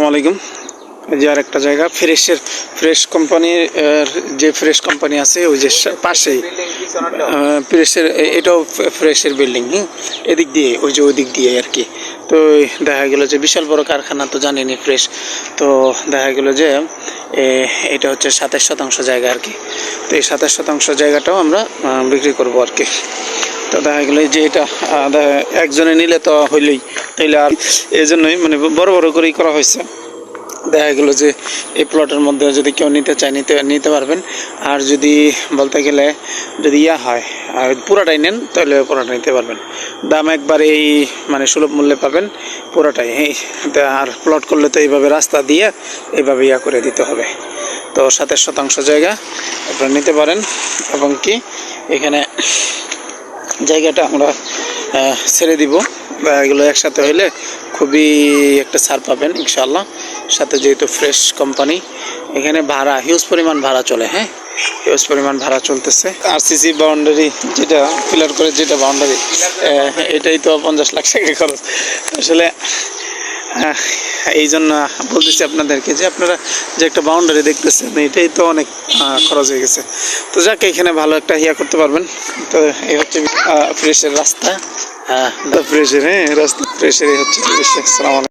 আসসালামু আলাইকুম। এই যে আরেকটা জায়গা ফ্রেশ কোম্পানির যে ফ্রেশ কোম্পানি আছে ওই যে পাশেই ফ্রেশের এটাও ফ্রেশের বিল্ডিং। এদিক দিয়ে ওই যে ওই দিক দিয়ে আর কি। তো দেখা গেল যে বিশাল বড় কারখানা, তো জানিনি ফ্রেশ। তো দেখা গেল যে এটা হচ্ছে 27% জায়গা আর কি। তো এই 27% জায়গাটাও আমরা বিক্রি করবো আর কি। তো দেখা গেলো যে এটা একজনে নিলে তো হইলেই, তাইলে আর এই জন্যই মানে বড় বড় করেই করা হয়েছে। দেখা গেলো যে এই প্লটের মধ্যে যদি কেউ নিতে চায় নিতে পারবেন। আর যদি বলতে গেলে যদি হয় আর পুরাটাই নেন তাহলে পুরাটা নিতে পারবেন। দাম একবারে এই মানে সুলভ মূল্যে পাবেন পুরাটাই। আর প্লট করলে তো এইভাবে রাস্তা দিয়ে এইভাবে করে দিতে হবে। তো 27% জায়গা আপনারা নিতে পারেন। এবং কি এখানে জায়গাটা আমরা ছেড়ে দিব, এগুলো একসাথে হইলে খুবই একটা ছাড় পাবেন ইনশাআল্লাহ। সাথে যেহেতু ফ্রেশ কোম্পানি, এখানে ভাড়া হিউজ পরিমাণ ভাড়া চলে। হিউজ পরিমাণ ভাড়া চলতেছে। আরসিসি বাউন্ডারি যেটা পিলার করে যেটা বাউন্ডারি, এটাই তো 50 লাখ টাকা খরচ আসলে। এই জন্য বলতেছি আপনাদেরকে যে আপনারা যে একটা বাউন্ডারি দেখতেছেন এটাই তো অনেক খরচ হয়ে গেছে। তো যাকে এখানে ভালো একটা করতে পারবেন। তো এই হচ্ছে ফ্রেশের রাস্তা, ফ্রেশের রাস্তা, ফ্রেশের হচ্ছে। আসসালামু আলাইকুম।